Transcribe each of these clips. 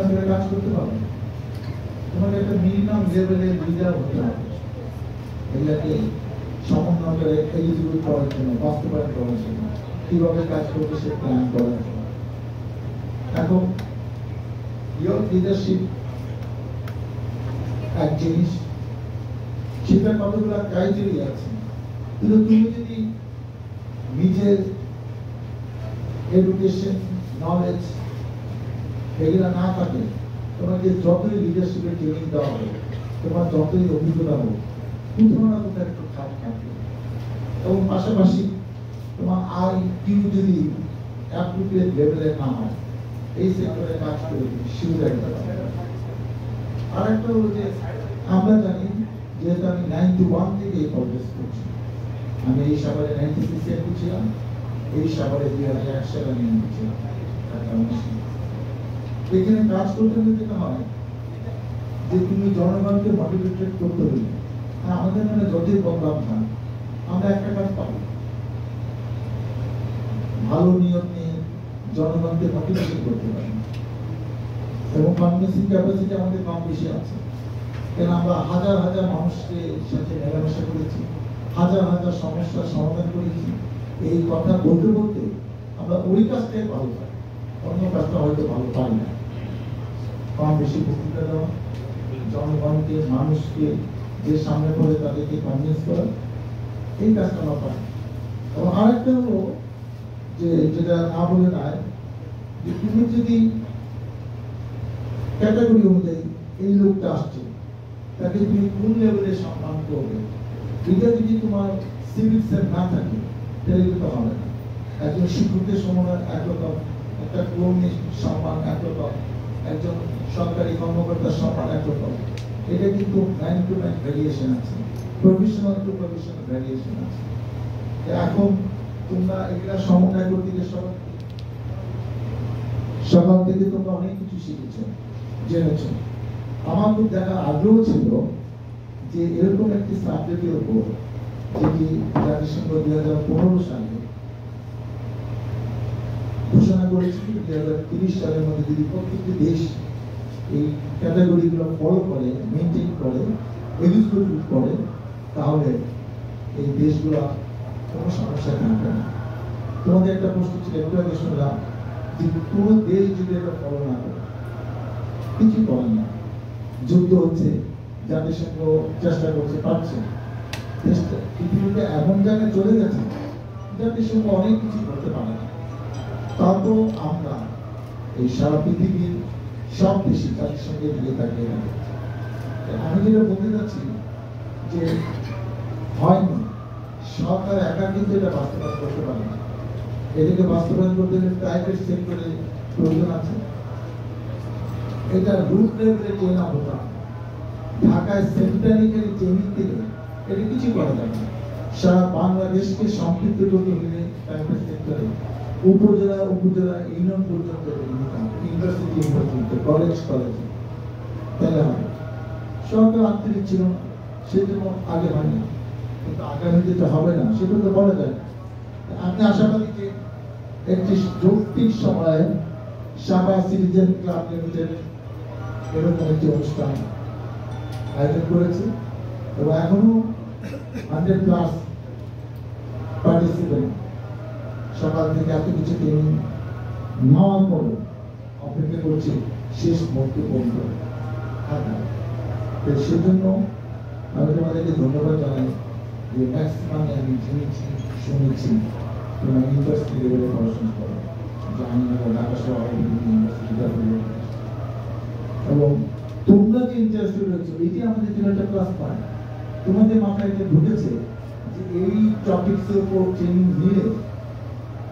করে কাজ করতে পারবে। তোমাকে একটা মিনিমাম লেভেলে লিডার হতে হবে, এগুলাকে সমন্বয় করে এলিজিবল করার জন্য, বাস্তবায়ন করার জন্য, কিভাবে কাজ করবে সে প্ল্যান করার জন্য। এখন ইয়োর লিডারশিপ এক জিনিস, সেটা কতগুলো ক্রাইটেরিয়া আছে, কিন্তু তুমি যদি নিজের এডুকেশন, নলেজ এগুলা না থাকে, তোমাকে যতই লিডারশিপের ট্রেনিং দেওয়া হবে, তোমার যতই অভিজ্ঞতা হোক, কোথাও না কোথাও একটু খাপ থাকবে। এবং পাশাপাশি তোমার IQ যদি অ্যাপ্রোপ্রিয়েট লেভেলে না হয়, এই সেক্টরে কাজ করে সুবিধা দিতে পারবে। আর একটা হলো যে আমরা জানি, যেহেতু আমি 91 থেকে এই কলেজ করছি, আমি এই সাভারে 96 এ ছিলাম, এই সাভারে 2001 সালে আমি ছিলাম। এখানে কাজ করতে যেতে হয় যে তুমি জনগণকে মোটিভেটেড করতে হবে। আমাদের মানে যতই বদলাম না, আমরা একটা কাজ পাবো, ভালো নিয়ম নিয়ে জনগণকে মোটিভেটেড করতে পারি, এবং কনভিন্সিং ক্যাপাসিটি আমাদের কম বেশি আছে। কেন আমরা হাজার হাজার মানুষকে সাথে মেলামেশা করেছি, হাজার হাজার সমস্যার সমাধান করেছি। এই কথা বলতে বলতে আমরা ওই কাজটাই ভালো পাই, অন্য কাজটা হয়তো ভালো পাই না। কম বেশি বক্তৃতা দেওয়া, জনগণকে, মানুষকে যে সামনে পড়ে তাদেরকে কনভিন্স করা, এই কাজটা আমরা পাই। এবং আরেকটা হলো যে, যেটা না বলে নাই, যে তুমি যদি ক্যাটাগরি অনুযায়ী এই লোকটা আসছে, তাকে তুমি কোন লেভেলে সম্মান করবে, এটা যদি তোমার সিভিক্সের না থাকে, তাহলে কিন্তু হবে না। একজন শিক্ষকের সম্মান একরকম, একটা কর্মীর সম্মান একরকম, একজন সরকারি কর্মকর্তার সম্মান একরকম। এটা কিন্তু ম্যান টু ম্যান ভ্যারিয়েশন আছে, প্রফেশনাল টু প্রফেশনাল ভ্যারিয়েশন আছে। এখন তোমরা এগুলা সমন্বয় করতে গিয়ে সকাল থেকে তোমরা অনেক কিছু শিখেছ, জেনেছ। আমার খুব দেখার আগ্রহ ছিল যে এরকম একটি সাবজেক্টের উপর, যেটি জাতিসংঘ 2015 সালে ঘোষণা করেছিল 2030 সালের মধ্যে যদি প্রত্যেকটি দেশ এই ক্যাটাগরিগুলো ফলো করে, মেনটেন করে, এক্সিকিউট করে, তাহলে এই দেশগুলো কোনো সমস্যা থাকবে না। তোমাদের একটা প্রশ্ন ছিল, একটু আগে শুনলাম যে কোন দেশ যদি এটা ফলো না করে, কিছু করে না, যুদ্ধ হচ্ছে, জাতিসংঘ চেষ্টা করছে, পারছে, দেশটা পৃথিবীতে এমন জায়গায় চলে গেছে জাতিসংঘ অনেক কিছু করতে পারে না। তারপর আমরা এই সারা পৃথিবীর সব দেশই জাতিসংঘে দিয়ে তাকিয়ে রাখে। আমি যেটা বলতে চাচ্ছি যে হয়নি, সরকার একা কিন্তু এটা বাস্তবায়ন করতে পারে না। এটাকে বাস্তবায়ন করতে গেলে প্রাইভেট সেক্টরে প্রয়োজন আছে। এটা রুট লেভেলে ট্রেন আপ হতে হবে। ঢাকায় সেন্ট্রালিক্যালি ট্রেনিং দিলে এটা কিছু করা যাবে না। সারা বাংলাদেশকে সম্পৃক্ত করতে হলে প্রাইভেট সেক্টরে উপজেলা উপজেলা ইউনিয়ন পর্যন্ত, ইউনিভার্সিটি ইউনিভার্সিটি, কলেজ কলেজে, তাহলে হবে। সরকার আন্তরিক ছিল না, সেজন্য আগে হয়নি, কিন্তু আগামীতে তো হবে না, সেটা তো বলা যায় না। আমি আশাবাদী যে একটি যৌক্তিক সময়ে সাবা সিটিজেন ক্লাব লিমিটেড এরকম একটি অনুষ্ঠান আয়োজন করেছে, এবং এখনো 100+ পার্টিসিপেন্ট সকাল থেকে এত কিছু ট্রেনিং নেওয়ার পর অপেক্ষা করছে শেষ মুহূর্ত পর্যন্ত। সেজন্য আমি তোমাদেরকে ধন্যবাদ জানাই যে ম্যাক্সিমাম আমি জেনেছি, শুনেছি তোমরা ইউনিভার্সিটি লেভেলে পড়াশোনা করো, জানি না ঢাকা শহরে বিভিন্ন ইউনিভার্সিটিতে, এবং তোমরা যে ইন্টারেস্টেড রয়েছে, এটি আমাদের জন্য একটা ক্লাস পয়েন্ট। তোমাদের মাথায় এটা ঢুকেছে যে এই টপিকসের উপর ট্রেনিং নিলে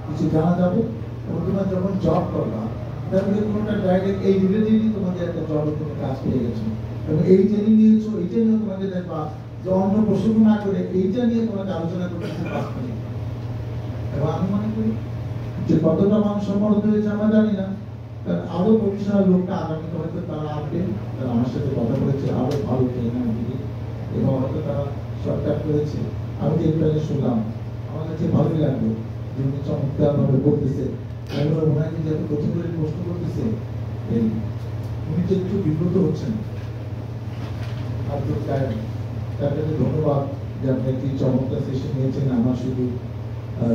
কিছু জানা যাবে, এবং তোমরা যখন জব করবা তাহলে কোনোটা ডাইরেক্ট এই রিলেটেডই তোমাদের একটা জবের জন্য কাজ পেয়ে গেছে, এবং এই ট্রেনিং নিয়েছো, এইটা নিয়ে তোমাকে দেখবা যে অন্য প্রশ্ন না করে এইটা নিয়ে তোমাকে আলোচনা করতে কাজ করে। এবং আমি মনে করি যে কতটা মানুষ সম্পর্ক হয়েছে আমরা জানি না, কারণ আরো প্রফেশনাল লোকটা আগামীতে হয়তো তারা আসবে, তারা আমার সাথে কথা বলেছে, আরো ভালো ট্রেনিং দিবে, এবং হয়তো তারা শর্টকাট করেছে। আমি যে একটু আগে শুনলাম, আমার কাছে ভালোই লাগলো যে উনি চমৎকার ভাবে বলতেছে, মনে হয় যে প্রথম করে প্রশ্ন করতেছে এই উনি যে একটু বিব্রত হচ্ছেন আর তো তার কাছে ধন্যবাদ যে আপনি একটি চমৎকার সেশন নিয়েছেন। আমার শুধু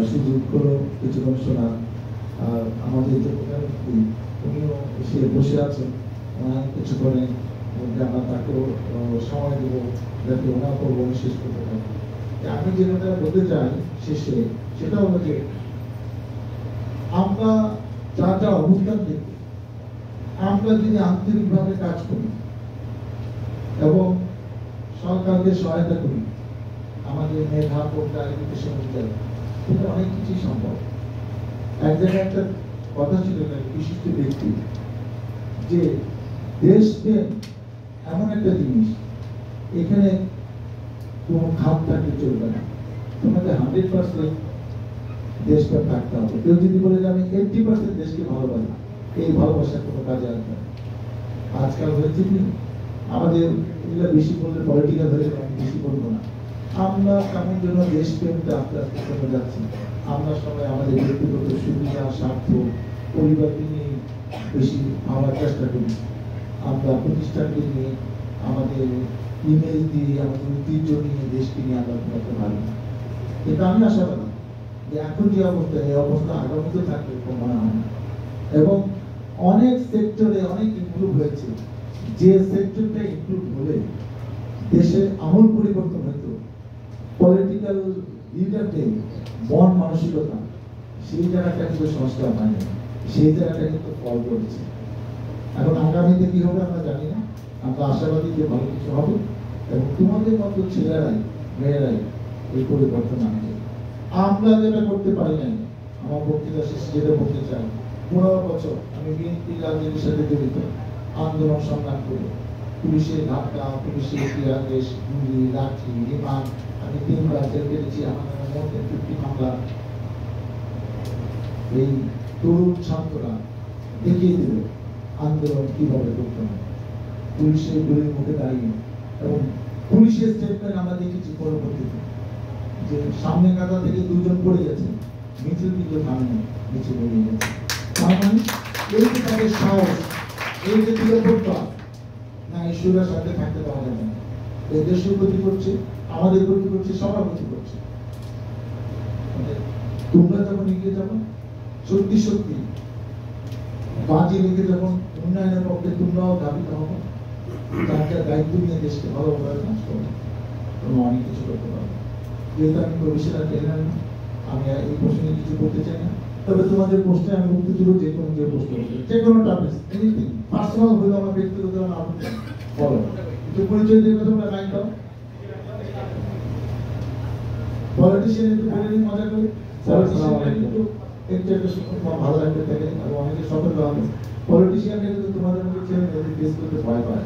সুযোগ হলো কিছুক্ষণ শোনার। আর আমাদের যে প্রধানমন্ত্রী উনিও এসে বসে আছেন, ওনার কিছুক্ষণের মধ্যে আমরা তাকেও সময় দেবো যাতে ওনার করবো শেষ করতে পারি। আমি যে কথাটা বলতে চাই শেষে সেটা হলো যে আমরা যা যা অবস্থান দেখি, আমরা যদি আন্তরিকভাবে কাজ করি এবং সরকারকে সহায়তা করি, আমাদের মেধা প্রজ্ঞা এডুকেশন অনুযায়ী এটা অনেক কিছুই সম্ভব। এক জায়গায় একটা কথা ছিল বিশিষ্ট ব্যক্তি যে দেশপ্রেম এমন একটা জিনিস, এখানে কোনো খাপ থাকলে চলবে না, তোমাকে 100% দেশপ্রেম থাকতে হবে। কেউ যদি বলে যে আমি 80% দেশকে ভালোবাসি, এই ভালোবাসার কোনো কাজে আসবে না। আজকাল হয়েছে কি আমাদের এগুলো বেশি বললে পলিটিক্যাল হয়ে যাবে, আমি বেশি বলবো না। আমরা কেমন জন্য দেশপ্রেমটা আস্তে আস্তে কমে যাচ্ছি। আমরা সবাই আমাদের ব্যক্তিগত সুবিধা স্বার্থ পরিবারকে নিয়ে বেশি ভাবার চেষ্টা করি। আমরা প্রতিষ্ঠানকে নিয়ে আমাদের ইমেজ দিয়ে আমাদের ঐতিহ্য নিয়ে দেশকে নিয়ে আমরা কোনো ভাবি না। কিন্তু আমি আশাবাদী যে এখন যে অবস্থা, এই অবস্থা আগামীতে থাকবে মনে হয় না। এবং অনেক সেক্টরে অনেক ইমপ্রুভ হয়েছে। যে সেক্টরটা ইমপ্রুভ হলে দেশের আমূল পরিবর্তন হতো, পলিটিক্যাল লিডারদের মন মানসিকতা, সেই জায়গাটা কিন্তু সংস্কার হয়নি, সেই জায়গাটা কিন্তু ফল করেছে। এখন আগামীতে কি হবে আমরা জানি না, আমরা আশাবাদী যে ভালো কিছু হবে এবং তোমাদের মতো ছেলেরাই মেয়েরাই এই পরিবর্তন আনবে। আমরা যেটা করতে পারি নাই, আমার বক্তৃতা শেষে যেটা বলতে চাই, 15 বছর আমি বিএনপি রাজনীতির সাথে জড়িত, আন্দোলন সংগ্রাম করে পুলিশের ধাক্কা, পুলিশের টিয়ারগ্যাস, গুলি, লাঠি, রিমান্ড, আমি 3বার জেল কেটেছি। আমার মধ্যে 50 মামলা। এই তরুণ ছাত্ররা দেখিয়ে দিল আন্দোলন কিভাবে করতে হয়, পুলিশের গুলির মুখে দাঁড়িয়ে। এবং পুলিশের স্টেটমেন্ট আমরা দেখেছি পরবর্তীতে যে সামনে কাতা থেকে 2 জন পড়ে গেছে, মিছিল কিন্তু থামেনি, মিছিল বেরিয়ে গেছে। তার মানে এই যে তাদের সাহস, এই যে দৃঢ়তা, না ঈশ্বরের সাথে থাকতে পারা যাবে না। এই দেশের ক্ষতি করছে, আমাদের ক্ষতি করছে, সবার ক্ষতি করছে। তোমরা যখন এগিয়ে যাবো সত্যি সত্যি বাজি রেখে যখন উন্নয়নের পক্ষে তোমরাও ধাবিত হবো, যার যার দায়িত্ব নিয়ে দেশকে ভালোভাবে কাজ করবো, তোমরা অনেক কিছু করতে পারবো। যেহেতু আমি ভবিষ্যৎ ট্রেনার, আমি এই প্রশ্নে কিছু করতে চাই না। তবে তোমাদের প্রশ্নে আমি বলতে চাইব যে কোনো যে প্রশ্ন করতে, যে কোনো টপিক, এনিথিং পার্সোনাল হলে আমার ব্যক্তিগত আপনি বলো, একটু পরিচয় দিয়ে কথা বলে লাইন দাও। পলিটিশিয়ান একটু বলে নিন মজা করে। একটু ভালো লাগবে থাকে এবং অনেকে সতর্ক হবে। পলিটিশিয়ানরা কিন্তু তোমাদের মধ্যে ছেলে মেয়েদের ফেস করতে ভয় পায়,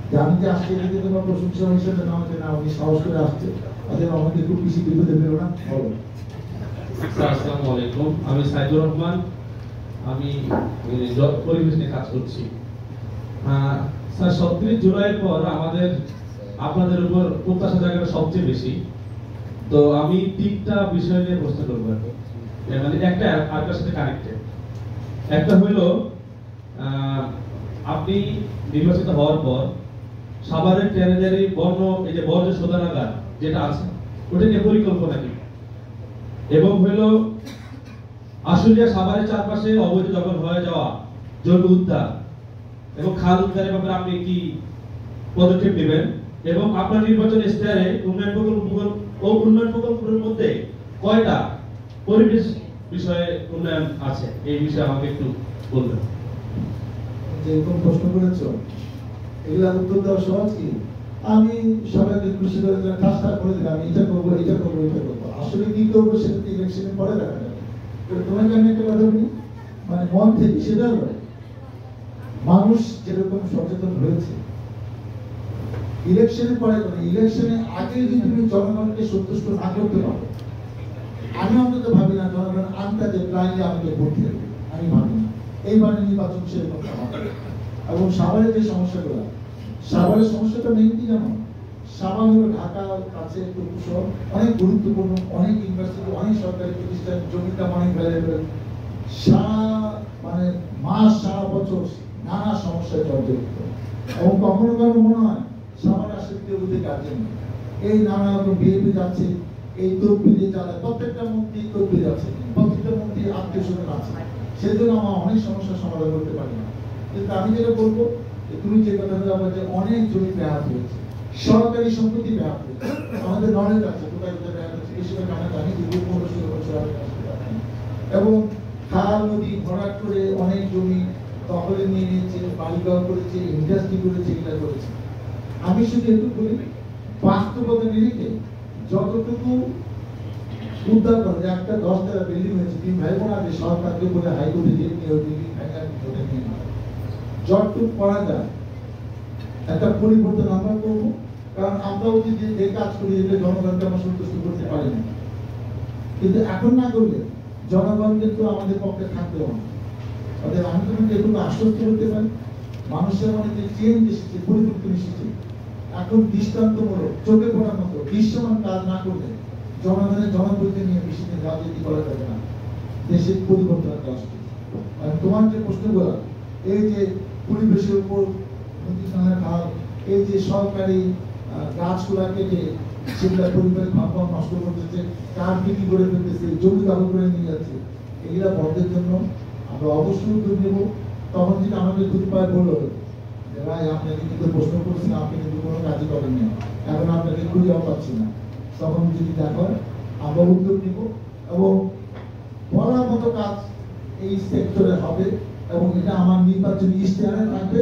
যে আমি যে আসছি এদিকে তোমার প্রশংসা হিসেবে না হচ্ছে না, উনি সাহস করে আসছে, তাদের আমাকে একটু বেশি বিপদে ফেলো না, বলো। আসসালামু আলাইকুম, আমি সাইদুর রহমান, আমি পরিবেশ নিয়ে কাজ করছি। স্যার 37 জুলাইয়ের পর আমাদের আপনাদের উপর প্রত্যাশা জায়গাটা সবচেয়ে বেশি। তো আমি 3টা বিষয় নিয়ে প্রশ্ন করবো, মানে একটা আরেকটার সাথে কানেক্টেড। একটা হইল আপনি নির্বাচিত হওয়ার পর সাভারের ট্যানারি বর্ণ এই যে বর্জ্য শোধনাগার যেটা আছে ওটা নিয়ে পরিকল্পনা কি, এবং হইল আশুলিয়া সাভারের চারপাশে অবৈধ দখল হয়ে যাওয়া জমি উদ্ধার এবং খাল উদ্ধারের ব্যাপারে আপনি কি পদক্ষেপ নেবেন, এবং আপনার নির্বাচন ইশতেহারে উন্নয়ন প্রকল্পের মধ্যে কয়টা পরিবেশ বিষয়ে উন্নয়ন আছে, এই বিষয়ে আমাকে একটু বলবেন। যেরকম প্রশ্ন করেছ এগুলা উত্তর দেওয়া সহজ কি, আমি সবাইকে খুশি করে কাজটা করে দিলাম, আমি এটা করবো এটা করবো এটা করবো, আসলে কি করবো সেটা ইলেকশনের পরে দেখা যাবে। তোমাকে আমি একটা কথা বলি, মানে মন থেকে সেটা বলে মানুষ যেরকম সচেতন হয়েছে ইলেকশনের পরে করে, ইলেকশনের আগে যদি তুমি জনগণকে সন্তুষ্ট না করতে পারো, আমি অন্তত ভাবি না জনগণ আন্তাজে প্রায়ই আমাকে ভোট দেবে, আমি ভাবি না এইবারের নির্বাচন সেরকম হবে। এবং সাভারের যে সমস্যাগুলো, সাভারের সমস্যাটা মেইন কি জানো, সাভার হলো ঢাকার কাছে একটু শহর, অনেক গুরুত্বপূর্ণ, অনেক ইউনিভার্সিটি, অনেক সরকারি প্রতিষ্ঠান, জমিটা অনেক ভ্যালুয়েবল, সারা মানে মাস সারা বছর নানা সমস্যায় জর্জরিত। এবং কখনো কখনো মনে হয় সবার আসক্তি বুদ্ধি গার্জেন এই নানা রকম বিএপি যাচ্ছে, এই তদবিরে যারা প্রত্যেকটা মন্ত্রী তদবির আছে, প্রত্যেকটা মন্ত্রী আত্মীয় স্বজন আছে, সেজন্য আমার অনেক সমস্যার সমাধান করতে পারি না। কিন্তু আমি যেটা বলবো, তুমি যে কথা বলছো যে অনেক জমি ব্যাহত হয়েছে, সরকারি সম্পত্তি ব্যাহত হয়েছে, আমাদের নলেজ আছে কোথায় কোথায় ব্যাহত হচ্ছে, বেশিরভাগ আমরা জানি যে 15-16 বছর আগে এবং খাল নদী ভরাট করে অনেক জমি দখলে নিয়ে নিয়েছে, বাড়িঘর করেছে, ইন্ডাস্ট্রি করেছে, এগুলা করেছে। আমি শুধু একটু বলি, বাস্তবতা নিরিখে যতটুকু উদ্ধার করে, একটা 10 তলা বিল্ডিং হয়েছে, তিন ভাই বোন আছে, সরকারকে বলে হাইকোর্টে যে নিয়ে বিল্ডিং ভেঙে ওটা নিয়ে যতটুকু করা যায় একটা পরিবর্তন আমরা করবো। কারণ আমরাও যে কাজ করি এটা জনগণকে আমরা সন্তুষ্ট করতে পারি না, কিন্তু এখন না করলে জনগণ কিন্তু আমাদের পক্ষে থাকতে হবে। অতএব আমি তোমাকে এটুকু আশ্বস্ত করতে পারি, মানুষের মনে যে চেঞ্জ এসেছে, পরিবর্তন এসেছে, এখন দৃষ্টান্তমূলক চোখে পড়ার মতো দৃশ্যমান কাজ না করলে জনগণের জনপ্রতিনিধি নিয়ে বেশি দিন রাজনীতি করা যাবে না, দেশের পরিবর্তন একটা আসবে। আর তোমার যে প্রশ্নগুলো, এই যে পরিবেশের উপর নদীখানা খাল, এই যে সরকারি গাছগুলা কেটে সেগুলা পরিবেশ ভাবনা নষ্ট করতেছে, কার বিক্রি করে ফেলতেছে, জমি দখল করে নিয়ে যাচ্ছে, এগুলা বন্ধের জন্য আমরা অবশ্যই উদ্যোগ নেব। তখন যেটা আমাদের দুই পায়ে বললো যে ভাই আপনাকে কিন্তু প্রশ্ন করছি, আপনি কিন্তু কোনো কাজই করেননি, এখন আপনাকে খুঁজেও পাচ্ছি না, তখন যদি দেখো আমরা উদ্যোগ নিব এবং বলার মতো কাজ এই সেক্টরে হবে। এবং এটা আমার নির্বাচনী ইশতেহারে থাকবে,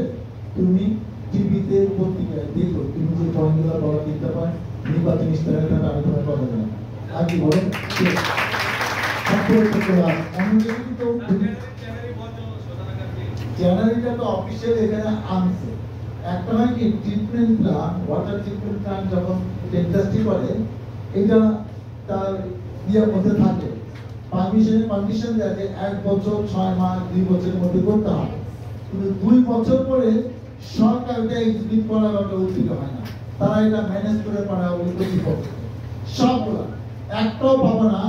তুমি টিভিতে পত্রিকায় দেখো, তুমি যে পয়েন্টগুলো বলা দিতে পারে নির্বাচনী ইশতেহারে থাকবে, আমি তোমার কথা বললাম আর কি বলেন। চ্যানেলটা তো অফিসিয়াল এখানে আনছে, একটা হয় কি treatment plan, water treatment plan যখন ইন্ডাস্ট্রি করে এটা তার ইয়ের মধ্যে থাকে, পারমিশন দেয় যে 1 বছর 6 মাস 2 বছরের মধ্যে করতে হবে, কিন্তু 2 বছর পরে সরকার এটা এক্সিকিউট করার একটা উদ্যোগ হয় না, তারা এটা ম্যানেজ করে পারা ওই কর্তৃপক্ষ সবগুলো একটাও পাবে না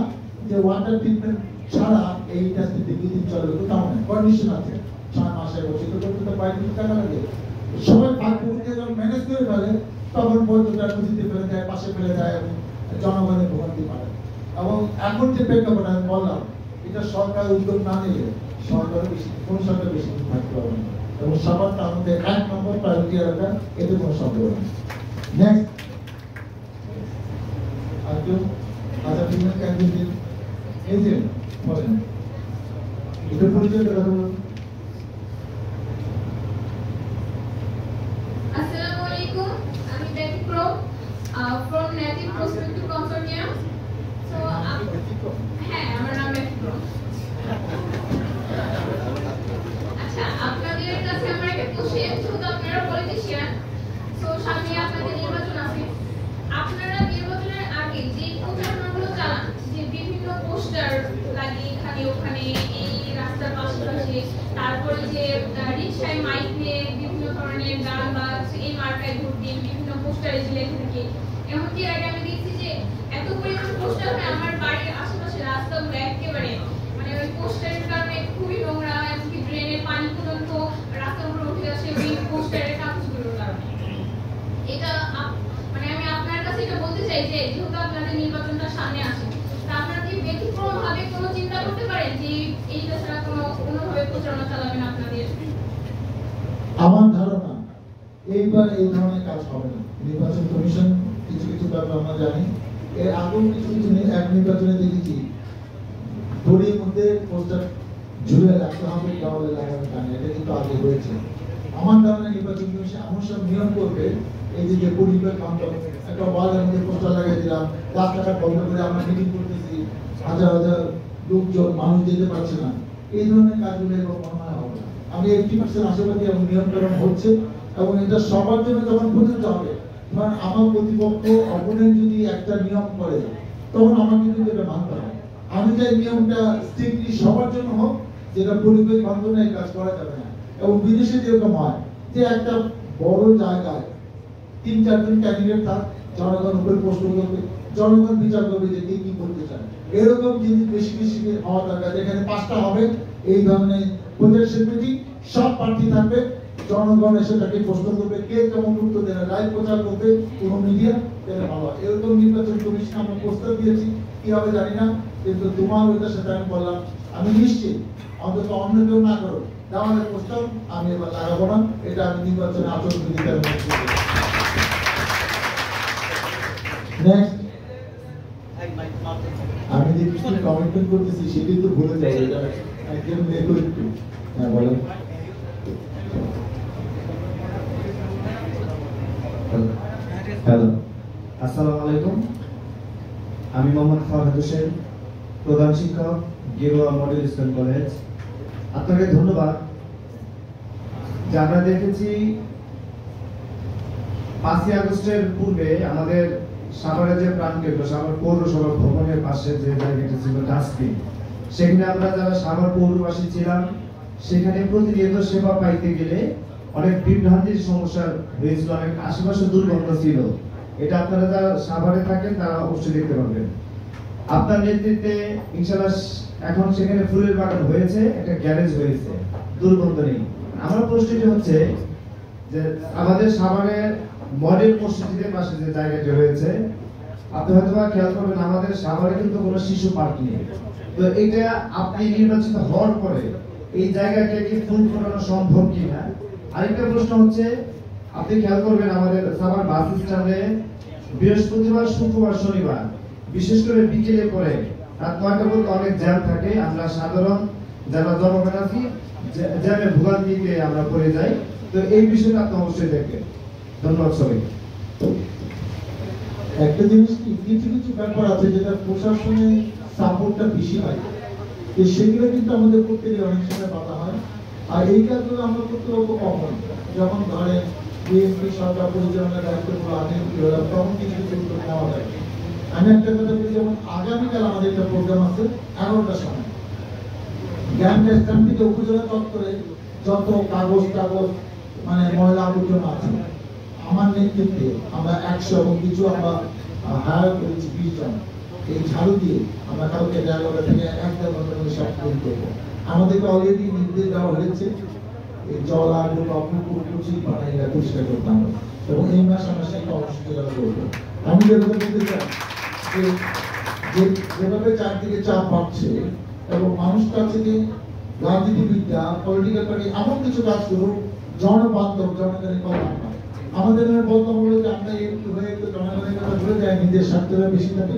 যে ওয়াটার ট্রিটমেন্ট ছাড়া এই ইন্ডাস্ট্রিতে কিছুদিন চলবে, তাও না, কন্ডিশন আছে 6 মাসের বছর তো করতে পারে, টাকা লাগে, সবাই ভাগ করে যখন ম্যানেজ করে ফেলে তখন বৈধতা নদীতে ফেলে দেয়, পাশে ফেলে দেয় এবং জনগণের ভোগান্তি পারে। এবং এখন যে প্রেক্ষাপট আমি বললাম, এটা সরকার উদ্যোগ না নিলে সরকারের বেশি কোন সরকার বেশি থাকতে পারবে না, এবং সবার তার মধ্যে 1 নম্বর প্রায়োরিটি রাখা, এতে কোনো সন্দেহ নেই। নেক্সট আর কেউ আচ্ছা ফিমেল ক্যান্ডিডেট এই যে বলেন এটা পরিচয় কথা বলুন। আসসালামু আলাইকুম, আমি ব্যতিক্রম from Native Prospective Consortium. So হ্যাঁ, আমার নাম ব্যতিক্রম। আচ্ছা, আপনাদের কাছে আমার একটা কোশ্চেন, যেহেতু আপনারা পলিটিশিয়ান, সো সামনে আপনাদের নির্বাচন আছে, আপনারা নির্বাচনের আগে যে প্রচারণাগুলো চালান, যে বিভিন্ন পোস্টার লাগিয়ে এখানে ওখানে এই রাস্তার পাশে, তারপরে যে রিক্সায় মাইক নিয়ে বিভিন্ন ধরনের গান বা এই মার্কায় ভোট দিন, বিভিন্ন পোস্টারে যে লেখা থাকে, এমনকি আগে আমি দেখছি যে এত পরিমাণ পোস্টার হয় আমার বাড়ির আশেপাশে রাস্তাগুলো একেবারে মানে ওই পোস্টারের কারণে খুবই নোংরা, এমনকি ড্রেনের পানি পর্যন্ত রাস্তার উপরে উঠে আসে ওই পোস্টারের কাগজগুলোর কারণে। এটা মানে আমি আপনার কাছে এটা বলতে চাই যে যেহেতু আপনাদের নির্বাচনটা সামনে আসে, তা আপনারা কি ব্যতিক্রম ভাবে কোনো চিন্তা করতে পারেন যে এইটা ছাড়া কোনোভাবে প্রচারণা চালাবেন আপনাদের? আমার ধারণা এইবার এই ধরনের কাজ হবে না। নির্বাচন কমিশন কিছু কিছু ব্যাপার আমরা জানি, এর আগেও কিছু কিছু এক নির্বাচনে দেখেছি দড়ির মধ্যে পোস্টার ঝুলে রাখতে হবে, দেওয়ালে লাগানো টানে, এটা কিন্তু আগে হয়েছে। আমার ধারণা নির্বাচন কমিশন এমন সব নিয়ম করবে, এই যে পরিবার কাউন্টার একটা ওয়ালের মধ্যে পোস্টার লাগাই দিলাম, রাস্তাঘাট বন্ধ করে আমরা মিটিং করতেছি, হাজার হাজার লোকজন মানুষ যেতে পারছে না, এই ধরনের কাজগুলো এবার মনে হয় হবে না। আমি 80% আশাবাদী এবং নিয়মকরণ হচ্ছে, এবং এটা সবার জন্য যখন প্রযোজ্য হবে, ধরেন আমার প্রতিপক্ষ অপোনেন্ট যদি একটা নিয়ম করে তখন আমাকে কিন্তু এটা মানতে হবে। আমি চাই নিয়মটা স্ট্রিক্টলি সবার জন্য হোক, যেটা পরিবেশ বান্ধব এই কাজ করা যাবে না। এবং বিদেশে যেরকম হয় যে একটা বড় জায়গায় 3-4 জন ক্যান্ডিডেট থাক, জনগণ উপরে প্রশ্ন করবে, জনগণ বিচার করবে যে কে কি করতে চায়, এরকম জিনিস বেশি বেশি হওয়া দরকার। যেখানে 5টা হবে এই ধরনের প্রজেকশন মিটিং, সব প্রার্থী থাকবে, জনগণ এসে তাকে প্রশ্ন করবে, কে কেমন উত্তর দেবে, লাইভ প্রচার করবে কোনো মিডিয়া, তাহলে ভালো হয়। এরকম নির্বাচন কমিশন আমরা প্রস্তাব দিয়েছি, কি হবে জানি না, কিন্তু তোমার ওইটার সাথে আমি বললাম আমি নিশ্চিত অন্তত অন্য কেউ না করো দেওয়ালের প্রস্তাব আমি এবার লাগাবো না, এটা আমি নির্বাচনে আচরণবিধির নেক্সট। আমি যে কিছু কমিটমেন্ট করতেছি সেটি তো ভুলে যাবো, এটা একদম লেখো একটু। হ্যাঁ বলেন। হ্যালো, আসসালামু আলাইকুম। আমি মোহাম্মদ ফরহাদ হোসেন, প্রধান শিক্ষক, গেরুয়া মডেল স্কুল কলেজ। আপনাকে ধন্যবাদ যে আমরা দেখেছি 5ই আগস্টের পূর্বে আমাদের সাভারের যে প্রাণকেন্দ্র সাভার পৌরসভা ভবনের পাশে যে জায়গাটা ছিল ডাস্টবিন, সেখানে আমরা যারা সাভার পৌরবাসী ছিলাম সেখানে প্রতিনিয়ত সেবা পাইতে গেলে অনেক বিভ্রান্তির সমস্যা হয়েছিল, অনেক আশেপাশে দুর্গন্ধ ছিল। এটা আপনারা যারা সাভারে থাকেন তারা অবশ্যই দেখতে পাবেন। আপনার নেতৃত্বে ইনশাআল্লাহ এখন সেখানে ফুলের বাগান হয়েছে, একটা গ্যারেজ হয়েছে, দুর্গন্ধ নেই। আমার প্রশ্নটি হচ্ছে যে আমাদের সাভারের মডেল মসজিদের পাশে যে জায়গাটি রয়েছে, আপনি হয়তো খেয়াল করবেন আমাদের সাভারে কিন্তু কোনো শিশু পার্ক নেই। তো এটা আপনি নির্বাচিত হওয়ার পরে এই জায়গাকে কি ফুল ফোটানো সম্ভব কিনা? আরেকটা প্রশ্ন হচ্ছে, আপনি খেয়াল করবেন আমাদের সাভার বাস স্ট্যান্ডে বৃহস্পতিবার, শুক্রবার, শনিবার বিশেষ করে বিকেলে পরে রাত 9টা পর্যন্ত অনেক জ্যাম থাকে। আমরা সাধারণ যারা জনগণ আছি জ্যামে ভোগান্তিতে আমরা পড়ে যাই। তো এই বিষয়টা আপনি অবশ্যই দেখবেন। ধন্যবাদ সবাইকে। একটা জিনিস কি, কিছু কিছু ব্যাপার আছে যেটা প্রশাসনের সাপোর্টটা বেশি হয়, তো সেগুলো কিন্তু আমাদের প্রত্যেকের অনেক সময় বাধা হয়। আর এই কাজগুলো আমরা করতে পারবো কখন, যখন ধরেন বিএনপি সরকার পরিচালনার দায়িত্বগুলো আনেন তখন কিছু কিছু উদ্যোগ নেওয়া যায়। আমি একটা কথা বলি, যেমন আগামীকাল আমাদের একটা প্রোগ্রাম আছে 11টার সময়, জ্ঞান স্থান থেকে উপজেলা চত্বরে যত কাগজ টাগজ মানে ময়লা আবর্জনা আছে আমার নেতৃত্বে আমরা 100 এবং কিছু আমরা হায়ার করেছি 20 জন, এই ঝাড়ু দিয়ে আমরা কালকে 11টা থেকে 1-1.5 ঘন্টার মধ্যে সব ক্লিন করবো। আমাদেরকে অলরেডি নির্দেশ দেওয়া হয়েছে এই জল আর পুকুর কুচি পানি এটা পরিষ্কার করতে হবে, এবং এই মাস আমরা সেই কর্মসূচি করবো। আমি যেভাবে বলতে চাই যে যেভাবে চারদিকে চাপ বাড়ছে এবং মানুষ কাছে যে রাজনীতিবিদরা পলিটিক্যাল পার্টি এমন কিছু কাজ করুক জনবান্ধব, জনগণের কথা না। আমাদের বক্তব্য হলো যে আমরা একটু হয়ে একটু জনগণের কথা ভুলে যাই, নিজের স্বার্থটা বেশি থাকে,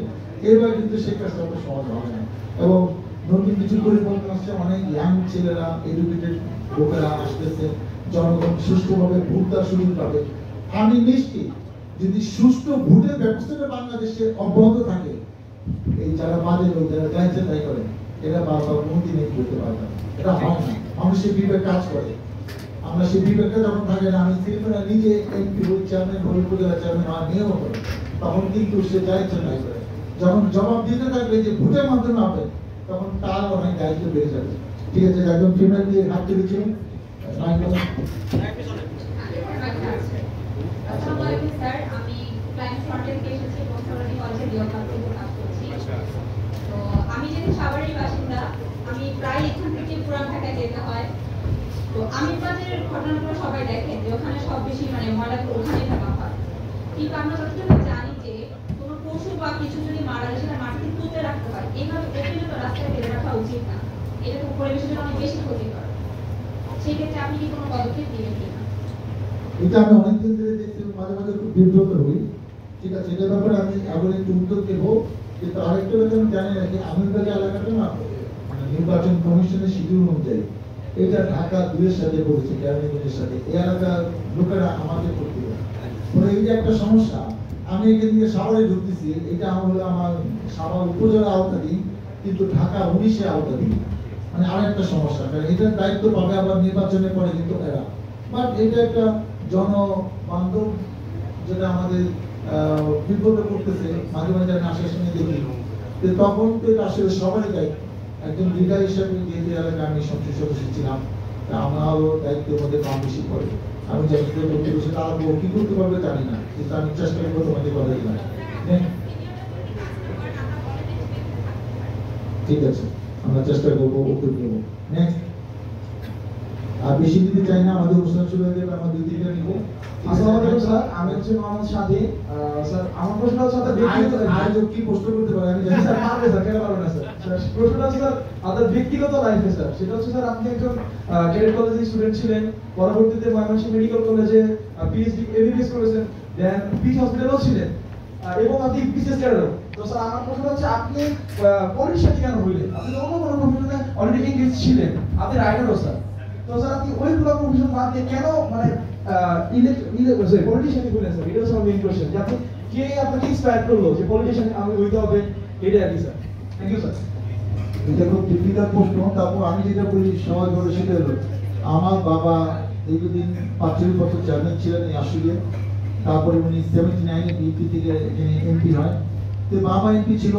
এবার কিন্তু সেই কাজটা অত সহজ হবে না। এবং নতুন কিছু পরিবর্তন আসছে, অনেক ইয়াং ছেলেরা এডুকেটেড লোকেরা আসতেছে, জনগণ সুষ্ঠুভাবে ভোট দেওয়ার সুযোগ পাবে। আমি নিশ্চিত যদি সুষ্ঠু ভোটের ব্যবস্থাটা বাংলাদেশে অব্যাহত থাকে, এই যারা বাজে লোক যারা চাইছে তাই করে এরা বারবার কোনোদিন করতে পারবে না, এটা হয় না। মানুষের বিবেক কাজ করে, আমরা সেই বিবেকটা যখন থাকে না, আমি সিলেক্টরা নিজে এমপি হই, চেয়ারম্যান হই, উপজেলা চেয়ারম্যান হওয়ার নিয়ম করে, তখন কিন্তু সে চাইছে তাই করে। যখন জবাব দিতে থাকবে যে ভোটের মাধ্যমে হবে, তখন তার অনেক দায়িত্ব বেড়ে যাবে। ঠিক আছে, একজন ফিমেল দিয়ে হাত তুলেছিল। আসসালামু আলাইকুম স্যার, আমি ক্লায়েন্ট ফ্রন্টের থেকে এসেছি এবং সরকারি কলেজে বিওকাপ থেকে কাজ করছি। তো আমি যেহেতু সাভারের বাসিন্দা, আমি প্রায় এখান থেকে পুরান ঢাকায় যেতে হয়। তো আমিরবাজারের ঘটনাগুলো সবাই দেখে যে ওখানে সব বেশি মানে ময়লাগুলো ওখানে ফেলা হয়, কিন্তু আমরা যতটুকু জানি যে কোনো পশু বা কিছু যদি মারা যায় সেটা মাটিতে পুঁতে রাখতে হয়, এইভাবে ওখানে তো রাস্তায় ফেলে রাখা উচিত না, এটা তো পরিবেশের জন্য অনেক বেশি ক্ষতিকর। সেই ক্ষেত্রে আপনি কি কোনো পদক্ষেপ নেবেন কিনা? এটা আমি অনেকদিন ধরে দেখছি, মাঝে মাঝে খুব বিব্রত হই। ঠিক আছে, এটার ব্যাপারে আমি আবার একটু উদ্যোগ নেব, কিন্তু আরেকটা ব্যাপারে আমি জানি রাখি, আমিরবাজার এলাকাটা না নির্বাচন কমিশনের শিডিউল অনুযায়ী এটা ঢাকা 2-এর সাথে করেছে, ক্যাবিনেটের সাথে, এই এলাকার লোকেরা আমাদের করতে হবে। এই যে একটা সমস্যা, আমি এখান থেকে সাভারে ঢুকতেছি, এটা হলো আমার সাভার উপজেলা আওতাধীন, কিন্তু ঢাকা 19-এ আওতাধীন, মানে আরেকটা সমস্যা। কারণ এটার দায়িত্ব পাবে আবার নির্বাচনের পরে কিন্তু এরা, বাট এটা একটা জনবান্ধব যেটা আমাদের বিপদে পড়তেছে, মাঝে মাঝে আমি আশ্বাসনে দেখি, তখন তো এটা আসলে সবারই দায়িত্ব। একজন লিডার হিসেবে যেহেতু এলাকায় আমি সংসদ সদস্য ছিলাম, আমারও দায়িত্বের মধ্যে কম বেশি পড়ে। আমি যাদের করতে বসে তারা কি করতে পারবে জানি না, কিন্তু আমি চেষ্টা করবো তোমাদের কথা দিলাম। ঠিক আছে, আমরা চেষ্টা করবো, উত্তর দেবো। নেক্সট আর বেশি দিতে চাই না, আমাদের অনুষ্ঠান শুরু হয়ে গেলে আমরা 2-3টা নিব। আসসালামু আলাইকুম স্যার, আমি হচ্ছে মোহাম্মদ শাদি। স্যার আমার প্রশ্ন হচ্ছে আপনার ব্যক্তিগত আয়োজক কি প্রশ্ন করতে পারে আমি জানি স্যার পারবে স্যার, কেন পারবে না স্যার? স্যার প্রশ্নটা হচ্ছে স্যার আপনার ব্যক্তিগত লাইফে স্যার, সেটা হচ্ছে স্যার আপনি একজন ক্যাডেট কলেজের স্টুডেন্ট ছিলেন, পরবর্তীতে ময়মনসিংহ মেডিকেল কলেজে পিএইচডি এমবিবিএস করেছেন, দেন পিচ হসপিটালও ছিলেন এবং আপনি বিসিএস ক্যাডারও। তো স্যার আমার প্রশ্ন হচ্ছে আপনি পলিটিশিয়ান কেন হইলেন? আপনি তো অন্য কোনো প্রফেশনে অলরেডি এনগেজ ছিলেন, আপনি রাইটারও স্যার। তো স্যার আপনি ওইগুলো প্রফেশন বাদ দিয়ে কেন মানে পলিটিশিয়ানই হলেন স্যার? এটা হচ্ছে আমার মেইন কোশ্চেন, যে আপনি কে আপনাকে ইন্সপায়ার করলো যে পলিটিশিয়ান আমি হইতে হবে, এটা আর কি স্যার। Thank you sir. এটা খুব ডিফিকাল্ট প্রশ্ন। তারপর আমি যেটা বলি সহজ বলে সেটা হলো, আমার বাবা দীর্ঘদিন 45 বছর চেয়ারম্যান ছিলেন এই আসলে। তারপরে উনি 79-এ বিএনপি থেকে এমপি হয়। তো বাবা এমপি ছিল,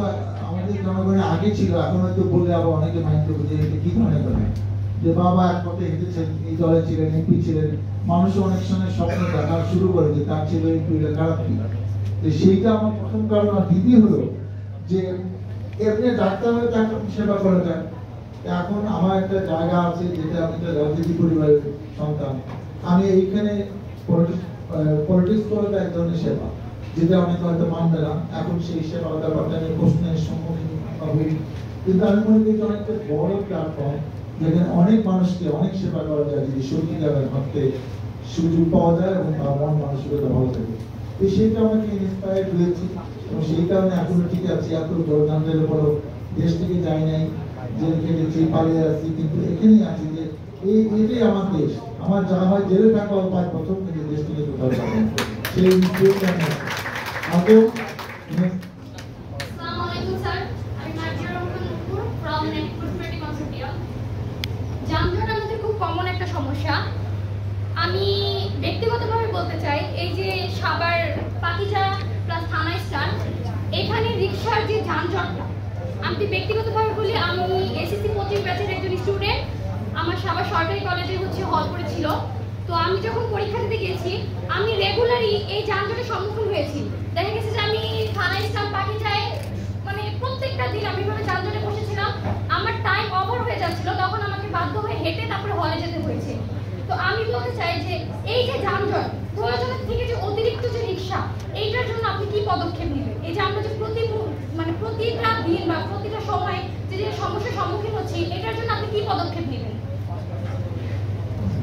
আমাদের জনগণের আগে ছিল, এখন হয়তো বললে আবার অনেকে মাইন্ড করবে যে এটা কি ধরনের কথা, যে বাবা এক পথে হেঁটেছেন, এই দলে ছিলেন, এমপি ছিলেন। মানুষ অনেক সময় স্বপ্ন দেখা শুরু করে যে তার ছেলে এমপি হলে খারাপ কি। তো সেইটা আমার প্রথম কারণ। আর দ্বিতীয় হলো যে এমনি ডাক্তার হয়ে তাকে সেবা করা যায়। এখন আমার একটা জায়গা আছে, যেটা আমি একটা রাজনীতি পরিবারের সন্তান, আমি এইখানে পলিটিক্স করাটা এক ধরনের সেবা, যেটা অনেকে হয়তো মানবে না। এখন সেই সেবা ব্যাপারটা নিয়ে প্রশ্নের সম্মুখীন হই, কিন্তু আমি মনে করি অনেকটা বড় প্ল্যাটফর্ম, যেখানে অনেক মানুষকে অনেক সেবা করা যায় যদি সত্যিকারের ভাবতে সুযোগ পাওয়া যায় এবং তার মন মানসিকতা ভালো থাকে। তো সেইটা আমাকে ইন্সপায়ার্ড হয়েছি এবং সেই কারণে এখনো ঠিক আছে। এত জনগণের উপরও দেশ থেকে যাই নাই, জেল খেটেছি, পালিয়ে আসছি, কিন্তু এখানেই আছি যে এটাই আমার দেশ। আমার যা হয় জেলে থাকা পায় প্রথম থেকে দেশ থেকে কোথাও যাবে সেই আগেও আসসালামু আলাইকুম স্যার, আমি মার্জিয়া রহমান নূপুর ফ্রম নেটপুর প্রেটি কনসোর্টিয়াম। যানজট আমাদের খুব কমন একটা সমস্যা। আমি ব্যক্তিগতভাবে বলতে চাই, এই যে সাভার পাকিজা প্লাস থানা স্ট্যান্ড, এখানে রিক্সার যে যানজটটা, আমি ব্যক্তিগতভাবে বলি, আমি এসএসসি 25 ব্যাচের একজন স্টুডেন্ট। আমার সাভার সরকারি কলেজে হচ্ছে হল পড়েছিল। তো আমি যখন পরীক্ষা দিতে গেছি, আমি রেগুলারই এই যানজটের সম্মুখীন হয়েছি। দেখা গেছে যে আমি থানা স্ট্যান্ড পাকিজায় মানে প্রত্যেকটা দিন আমি ভাবে যানজটে বসেছিলাম, আমার টাইম ওভার হয়ে যাচ্ছিল, তখন আমাকে বাধ্য হয়ে হেঁটে তারপরে হলে যেতে হয়েছে। তো আমি বলতে চাই যে এই যে যানজট, প্রয়োজনের থেকে যে অতিরিক্ত যে রিক্সা, এইটার জন্য আপনি কি পদক্ষেপ নেবেন? এই যে আমরা যে প্রতিটা দিন বা প্রতিটা সময় যে সমস্যার সম্মুখীন হচ্ছি, এটার জন্য আপনি কি পদক্ষেপ নেবেন?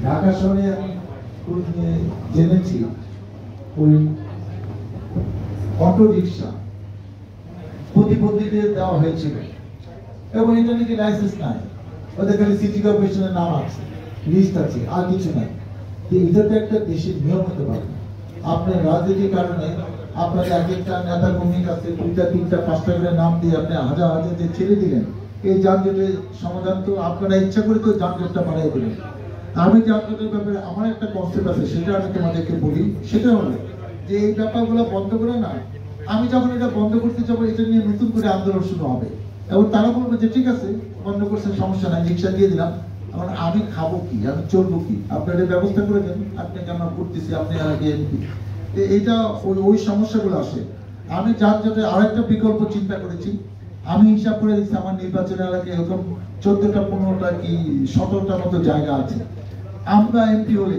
ঢাকা শহরে আমি জেনেছি ওই অটো রিক্সা প্রতিবন্ধীদের দেওয়া হয়েছিল এবং এটা নাকি লাইসেন্স নাই, ওদের খালি সিটি কর্পোরেশনের নাম আছে, লিস্ট আছে, আর কিছু নাই। এটা তো একটা দেশের নিয়ম হতে পারে। আপনার রাজনীতির কারণে আপনার এক একটা নেতা কর্মীর কাছে 2টা 3টা 5টা করে নাম দিয়ে আপনি হাজার হাজার যে ছেড়ে দিলেন, এই যানজটের সমাধান তো আপনারা ইচ্ছা করে তো যানজটটা বাড়াই দিলেন। আমি যানজটের ব্যাপারে আমার একটা কনসেপ্ট আছে, সেটা আমি তোমাদেরকে বলি। সেটা হলো যে এই ব্যাপারগুলো বন্ধ করে না, আমি যখন এটা বন্ধ করতে যাবো, এটা নিয়ে নতুন করে আন্দোলন শুরু হবে এবং তারা বলবে যে ঠিক আছে বন্ধ করছেন, সমস্যা নাই, রিক্সা দিয়ে দিলাম, এখন আমি খাবো কি, আমি চলবো কি, আপনারা ব্যবস্থা করে দেন, আপনাকে আমরা করতেছি, আপনি আগে এমপি। এইটা ওই সমস্যাগুলো আসে। আমি যানজটে আরেকটা বিকল্প চিন্তা করেছি। আমি হিসাব করে দিচ্ছি আমার নির্বাচনী এলাকায় এরকম 14টা 15টা কি 17টা মতো জায়গা আছে। আমরা এমপি হলে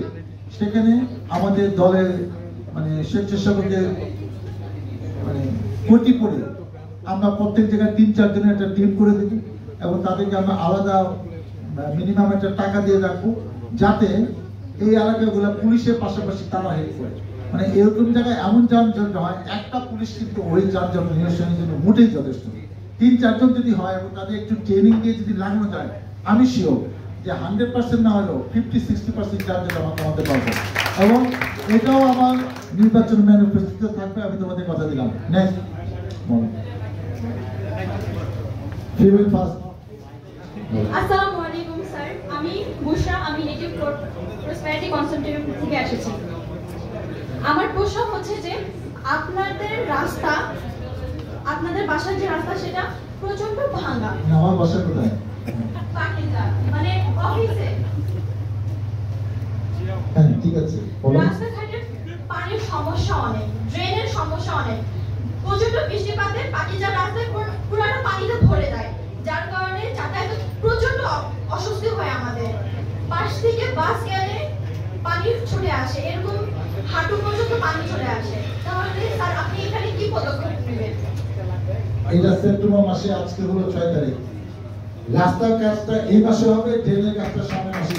সেখানে আমাদের দলের মানে স্বেচ্ছাসেবকদের মানে কোটি করে আমরা প্রত্যেক জায়গায় 3-4 জনের একটা টিম করে দেব এবং তাদেরকে আমরা আলাদা মিনিমাম একটা টাকা দিয়ে রাখবো, যাতে এই এলাকাগুলো পুলিশের পাশাপাশি তারা হেল্প করে। মানে এরকম জায়গায় এমন যানজট হয়, একটা পুলিশ কিন্তু ওই যানজট নিরসনের জন্য মোটেই যথেষ্ট। 3-4 জন যদি হয় এবং তাদের একটু ট্রেনিং দিয়ে যদি লাগানো যায়, আমি শিওর যে 100% না হলেও 50-60% যানজট আমরা কমাতে পারবো এবং এটাও আমার নির্বাচন ম্যানিফেস্টোতে থাকবে, আমি তোমাদের কথা দিলাম। Next female first. আসসালামু আলাইকুম স্যার, আমি বুশরা, আমি নেটিভ প্রসপেরিটি কনসেন্ট্রেটিভ থেকে এসেছি। আমার প্রশ্ন হচ্ছে যে আপনাদের রাস্তা, আপনাদের বাসার যে রাস্তা সেটা প্রচন্ড ভাঙা। আমার বাসা কোথায়? পাকিজা, মানে অফিসে। হ্যাঁ ঠিক আছে, রাস্তাঘাটের পানির সমস্যা অনেক, ড্রেনের সমস্যা অনেক। প্রচন্ড বৃষ্টিপাতে পাকিজা রাস্তায় পুরানো পানিতে ভরে যায়, যার কারণে যাতায়াত প্রচন্ড অস্বস্তি হয় আমাদের। পাশ থেকে বাস গেলে পানি ছুটে আসে, এরকম হাঁটু পর্যন্ত পানি চলে আসে। তাহলে স্যার আপনি এখানে কি পদক্ষেপ নেবেন? এটা সেপ্টেম্বর মাসে, আজকে হলো 6 তারিখ। রাস্তার কাজটা এই মাসে হবে, ট্রেনের কাজটা সামনের মাসে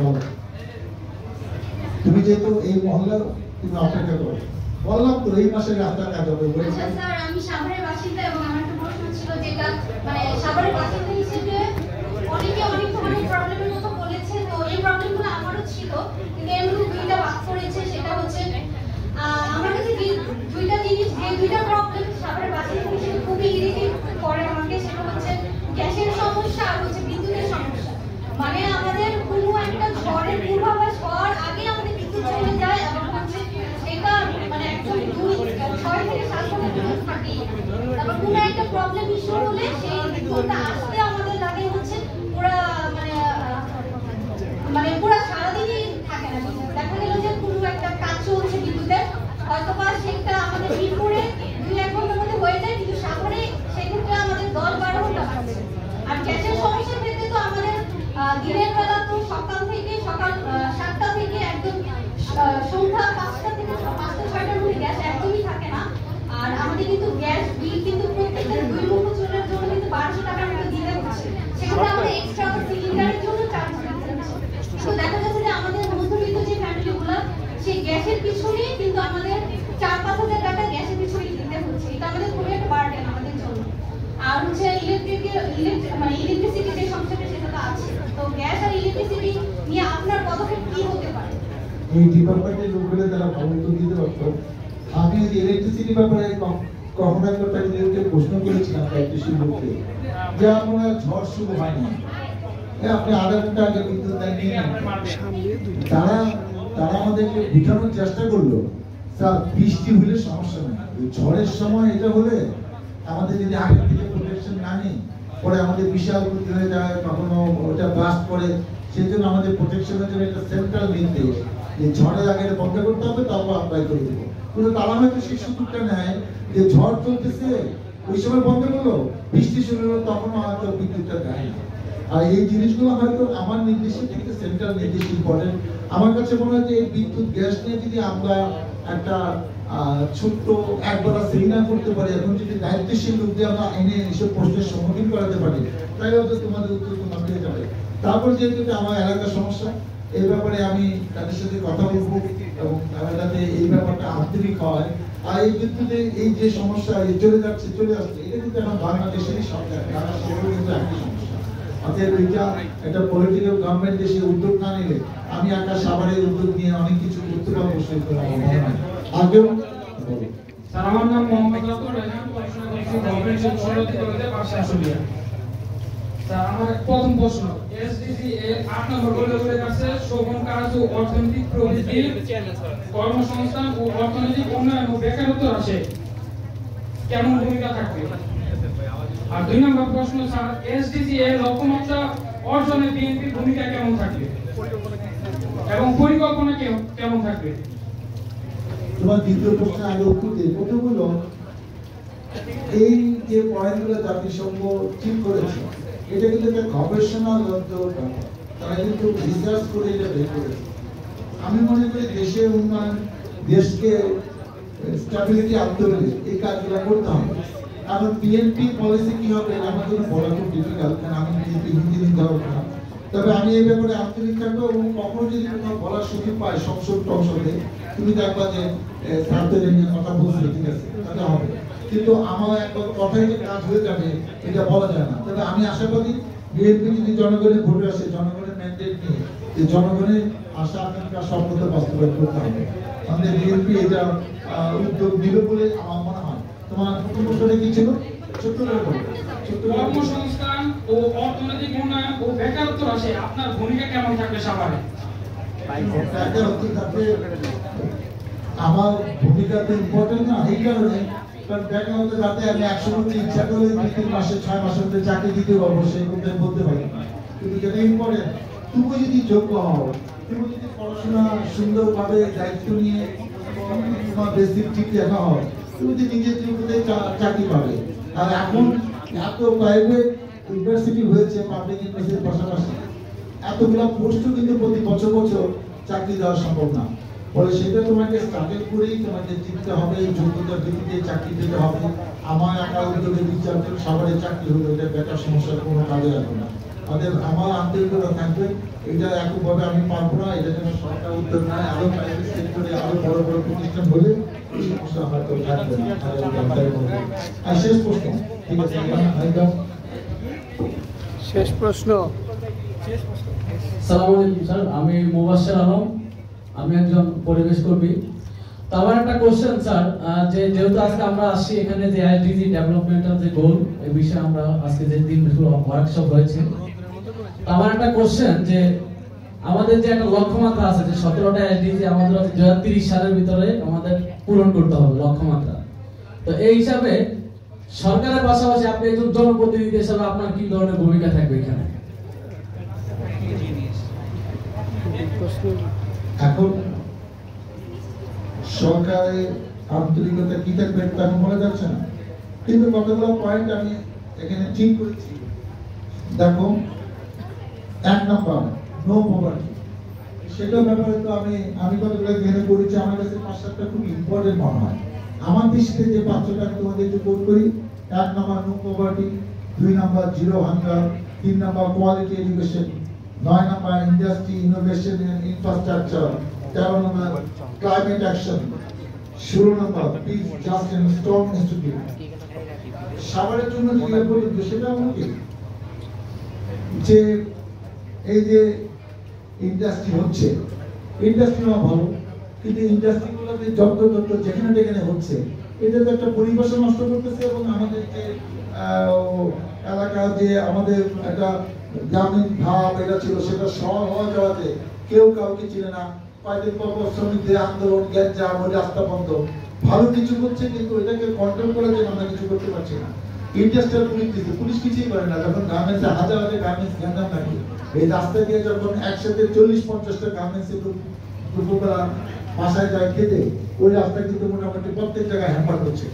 হবে। তুমি যেহেতু এই মহল্লার, তুমি অপেক্ষা করো, বললাম তো এই মাসে রাস্তার কাজ হবে। আচ্ছা স্যার, আমি সাভারের বাসিন্দা এবং আমার একটা প্রশ্ন ছিল, যেটা মানে সাভারের বাসিন্দা হিসেবে অনেকে অনেক ধরনের প্রবলেমের কথা বলেছে, তো এই প্রবলেমগুলো আমারও ছিল, কিন্তু এর মধ্যে দুইটা বাদ পড়েছে। সেটা হচ্ছে আমার কাছে দুইটা জিনিস, যে দুইটা প্রবলেম সাভারের বাসিন্দা হিসেবে খুবই ইরিটেট করে আমাকে, সেটা হচ্ছে গ্যাসের সমস্যা আর হচ্ছে বিদ্যুতের সমস্যা। মানে আমাদের কোনো একটা ঝড়ের পূর্বাভাস হওয়ার আগে আমাদের বিদ্যুৎ চলে যায়, এবং হচ্ছে এটা মানে একদম 6 থেকে 7 ঘন্টা বিদ্যুৎ থাকে। তারপর কোনো একটা প্রবলেম ইস্যু হলে সেই বিদ্যুৎটা আসতে আমাদের লাগে হচ্ছে পুরা মানে পুরা সারাদিনই থাকে না। দেখা গেল যে কোনো একটা কাজ চলছে বিদ্যুতের, হয়তো বা সেটা আমাদের মিরপুরে 2-1 ঘন্টার মধ্যে হয়ে যায়, কিন্তু সাভারে সেক্ষেত্রে আমাদের 10-12 ঘন্টা লাগছে। আর গ্যাসের সমস্যার ক্ষেত্রে তো আমাদের দিনের বেলা তো সকাল 7টা থেকে একদম সন্ধ্যা 5টা থেকে 5টা-6টার মধ্যে গ্যাস একদমই থাকে না। আর আমাদের কিন্তু গ্যাস বিল কিন্তু প্রত্যেকটা 2 মুখ চুলার জন্য কিন্তু 1200 টাকার মতো দিতে হচ্ছে। সেখানে আমরা এক্সট্রা সিলিন্ডারের জন্য চার্জ দিতে হচ্ছে। তো দেখা যাচ্ছে যে আমাদের মধ্যবিত্ত যে ফ্যামিলিগুলো, সেই গ্যাসের পিছনে কিন্তু আমাদের 4-5 হাজার টাকা গ্যাসের পিছনে দিতে হচ্ছে। এটা আমাদের খুবই একটা বার্ডেন আমাদের জন্য। আর হচ্ছে ইলেকট্রিসিটি যে সমস্যাটা, সেটা তো আছে। তো গ্যাস আর ইলেকট্রিসিটি নিয়ে আপনার পদক্ষেপ কি হতে পারে? এই ডিপার্টমেন্টের লোকগুলো তারা ভালো উত্তর দিতে পারতো। আমি ইলেকট্রিসিটি ব্যাপারে কখনো একটা তাদেরকে প্রশ্ন করেছিলাম ইলেকট্রিসিটি লোককে, যে আপনার ঝড় শুরু হয়নি, আপনি আধা ঘন্টা আগে বিদ্যুৎ দেননি। তারা আমাদেরকে বোঝানোর চেষ্টা করলো, স্যার বৃষ্টি হলে সমস্যা নেই, ঝড়ের সময় এটা হলে আমাদের যদি আগে থেকে প্রোটেকশন না নিই, পরে আমাদের বিশাল ক্ষতি হয়ে যায়, কখনো ওটা ব্লাস্ট করে। সেই জন্য আমাদের প্রোটেকশনের জন্য একটা সেন্ট্রাল নির্দেশ, যে ঝড়ের আগে বন্ধ করতে হবে, তারপর অ্যাপ্লাই করে দেবো। কিন্তু তারা হয়তো সেই সুযোগটা নেয় যে ঝড় চলতেছে ওই সময় বন্ধ করলো, বৃষ্টি শুরু হলো তখনও হয়তো বিদ্যুৎটা দেয় না। আর এই জিনিসগুলো হয়তো আমার নির্দেশের থেকে সেন্ট্রাল নির্দেশ ইম্পর্টেন্ট। আমার কাছে মনে হয় যে এই বিদ্যুৎ গ্যাস নিয়ে যদি আমরা একটা ছোট্ট একবার সেমিনার করতে পারি, এখন যদি দায়িত্বশীল লোক দিয়ে আমরা এনে এইসব প্রশ্নের সম্মুখীন করাতে পারি, তাহলে হয়তো তোমাদের উত্তর তোমরা পেয়ে যাবে। তারপর যেহেতু আমার এলাকার সমস্যা, এই ব্যাপারে আমি তাদের সাথে কথা বলবো এবং তারা যাতে এই ব্যাপারটা আন্তরিক হয়। আর এই বিদ্যুতের এই যে সমস্যা চলে আসছে, এটা কিন্তু এখন বাংলাদেশেরই সরকার, ঢাকা শহরেও কিন্তু একই সমস্যা। অতএব এটা একটা পলিটিক্যাল গভর্নমেন্ট দেশে উদ্যোগ না নিলে আমি একা সাভারের উদ্যোগ নিয়ে অনেক কিছু করতে পারবো সেটা আমার মনে হয়। আগেও স্যার, আমার নাম মোহাম্মদ রাতুল রায়হান, পড়াশোনা করছি গভর্নমেন্ট সরকারি কলেজে পাশাশুলিয়া। স্যার, আমার প্রথম প্রশ্ন, এসডিজি এর 8 নম্বর গোলের কাছে শোভন কাজ ও অর্থনৈতিক প্রবৃদ্ধি, কর্মসংস্থান ও অর্থনৈতিক উন্নয়ন ও বেকারত্ব হ্রাসে কেমন ভূমিকা থাকবে? আর 2 নম্বর প্রশ্ন, স্যার, এসডিজি এর লক্ষ্যমাত্রা অর্জনে বিএনপির ভূমিকা কেমন থাকবে এবং পরিকল্পনা কেমন থাকবে? তোমার দ্বিতীয় প্রশ্ন আগে উত্তর দিই। প্রথম হলো, এই যে পয়েন্টগুলো জাতিসংঘ ঠিক করেছে, এটা কিন্তু একটা গবেষণার ব্যাপার, তারা কিন্তু রিসার্চ করে এটা বের করেছে। আমি মনে করি দেশের উন্নয়ন, দেশকে স্টেবিলিটি আনতে হলে এই কাজগুলো করতে হবে। কারণ বিএনপি পলিসি কি হবে আমার জন্য বলা খুব ডিফিকাল্ট, কারণ আমি হিন্দি নিতে হবে না। তবে আমি এই ব্যাপারে আন্তরিক থাকবো এবং কখনো যদি কোনো বলার সুযোগ পাই সংসদ টংসদে, তুমি দেখবা যে স্বার্থের নিয়ে কথা বলছে, ঠিক আছে, তাহলে হবে। কিন্তু আমার একবার কথাই যে কাজ হয়ে যাবে এটা বলা যায় না। তবে আমি আশাবাদী বিএনপি যদি জনগণের ভোটে আসে, জনগণের ম্যান্ডেট নিয়ে, যে জনগণের আশা আকাঙ্ক্ষা স্বপ্নতা বাস্তবায়ন করতে হবে, আমাদের বিএনপি এটা উদ্যোগ নিবে বলে আমার মনে হয়। তোমার প্রথম প্রশ্নটা কি ছিল? কর্মসংস্থান ও অর্থনৈতিক উন্নয়ন ও বেকারত্ব হ্রাসে আপনার ভূমিকা কেমন থাকবে সাভারে? আমার ভূমিকা তো ইম্পর্টেন্ট না, এই কারণে কারণ বেকারত্ব যাতে আমি 100% ইচ্ছা করলে 2-3 মাসে 6 মাসের মধ্যে চাকরি দিতে পারবো সেই কথা বলতে পারি। কিন্তু যেটা ইম্পর্টেন্ট, তুমি যদি যোগ্য হও, তুমি যদি পড়াশোনা সুন্দরভাবে দায়িত্ব নিয়ে তোমার বেসিক ঠিক দেখা হয়, তুমি যদি নিজের জীবনে চাকরি পাবে। আর এখন এত প্রাইভেট ইউনিভার্সিটি হয়েছে পাবলিক ইউনিভার্সিটির পাশাপাশি এতগুলো পোস্টও কিন্তু প্রতি বছর বছর চাকরি দেওয়া সম্ভব না। ফলে সেটা তোমাকে স্ট্রাগল করেই তোমাকে জিততে হবে, এই যোগ্যতার ভিত্তিতে চাকরি পেতে হবে। আমার একা উদ্যোগে 2-4 জন সাভারে চাকরি হলো, এটা বেকার সমস্যার কোনো কাজে লাগবে না। আমার আন্তরিকতা থাকবে, এটা এককভাবে আমি পারবো না, এটা যেন সরকার উদ্যোগ নেয়, আরো প্রাইভেট সেক্টরে আরো বড় বড় প্রতিষ্ঠান হলে এই সমস্যা হয়তো থাকবে না। আর শেষ প্রশ্ন, ঠিক আছে? শেষ প্রশ্ন। সালাম আলাইকুম স্যার, আমি মুবাশশির আলম, আমি একজন পরিবেশ কর্মী। তো আমার একটা কোশ্চেন স্যার, যেহেতু আজকে আমরা আসছি এখানে যে এসডিজি ডেভেলপমেন্টাল যে গোল, এই বিষয়ে আমরা আজকে যে 3 দিন ওয়ার্কশপ হয়েছে, তো আমার একটা কোশ্চেন যে আমাদের যে একটা লক্ষ্যমাত্রা আছে যে 17টা এসডিজি আমাদের 2030 সালের ভিতরে আমাদের পূরণ করতে হবে লক্ষ্যমাত্রা। তো এই হিসাবে সরকারের পাশাপাশি আপনি একজন জনপ্রতিনিধি হিসেবে আপনার কি ধরনের ভূমিকা থাকবে এখানে? এখন সরকারের আন্তরিকতা কি থাকবে তা বলা যাচ্ছে না, কিন্তু কতগুলো পয়েন্ট আমি এখানে ঠিক করেছি। দেখো, 1 নম্বর নো পভার্টি, সেটার ব্যাপারে তো আমি কতগুলো এখানে করেছি, আমার কাছে 5-7টা খুব ইম্পর্টেন্ট মনে হয়। আমার দৃষ্টিতে যে 5টা আমি তোমাদের একটু কোট করি। 1 নম্বর নো পভার্টি, 2 নম্বর জিরো হাঙ্গার, 3 নম্বর কোয়ালিটি এডুকেশন, 9 নম্বর ইন্ডাস্ট্রি ইনোভেশন এন্ড ইনফ্রাস্ট্রাকচার, 13 নম্বর ক্লাইমেট অ্যাকশন, 16 নম্বর peace just and strong institute. সাভারের জন্য যে বলি সেটা হলো কি যে এই যে ইন্ডাস্ট্রি হচ্ছে, ইন্ডাস্ট্রি ভালো, কিন্তু ইন্ডাস্ট্রিগুলোতে যত যেখানে হচ্ছে এটা তো একটা পরিবেশ নষ্ট করতেছে, এবং আমাদের যে এলাকা যে আমাদের একটা গ্রামীণ ভাব এটা ছিল সেটা শহর হওয়া যাওয়াতে কেউ কাউকে চিনে না। কয়েকদিন পর শ্রমিকদের আন্দোলন, গ্যাঞ্জাম, রাস্তা বন্ধ, ভালো কিছু করছে কিন্তু এটাকে কন্ট্রোল করার জন্য আমরা কিছু করতে পারছি না। ইন্ডাস্ট্রিয়াল পুলিশ কিছুই করে না। যখন গার্মেন্টসে হাজার গার্মেন্টস গ্যাঞ্জাম থাকে, এই রাস্তা দিয়ে যখন একসাথে 40-50টা গার্মেন্টস দুপুরবেলা বাসায় যায় খেতে, ওই রাস্তা কিন্তু মোটামুটি প্রত্যেক জায়গায় হ্যাম্পার করছে।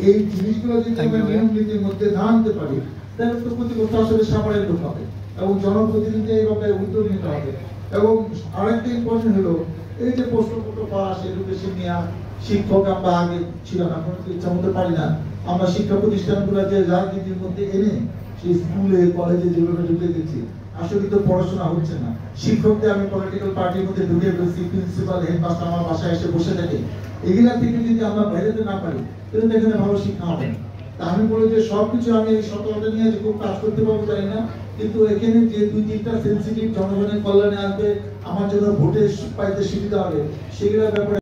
এই জিনিসগুলো যদি আমরা নিয়ম নীতির মধ্যে না আনতে পারি তাহলে তো ক্ষতিগ্রস্ত আসলে সাভারের লোক হবে, এবং জনপ্রতিনিধি এইভাবে উদ্যোগ নিতে হবে। এবং আরেকটা ইম্পর্টেন্ট হলো এই যে প্রশ্নপত্র পাস, এডুকেশন নিয়ে শিক্ষক আমরা আগে ছিলাম, এখন ইচ্ছা মতো পারি না। আমরা শিক্ষা প্রতিষ্ঠানগুলো যে রাজনীতির মধ্যে এনে সেই স্কুলে কলেজে যেভাবে ঢুকে দিচ্ছি, আসলে তো পড়াশোনা হচ্ছে না। শিক্ষকদের আমি পলিটিক্যাল পার্টির মধ্যে ঢুকে ফেলছি, প্রিন্সিপাল, হেডমাস্টার আমার বাসায় এসে বসে থাকে। এগুলা থেকে যদি আমরা বাইরেতে না পারি তাহলে এখানে ভালো শিক্ষা হবে না। তা আমি বলি যে সবকিছু আমি এই 17টা নিয়ে যে খুব কাজ করতে পারবো জানি না, কিন্তু এখানে যে 2-3টা সেন্সিটিভ জনগণের কল্যাণে আসবে, আমার জন্য ভোটে পাইতে সুবিধা হবে, সেগুলোর ব্যাপারে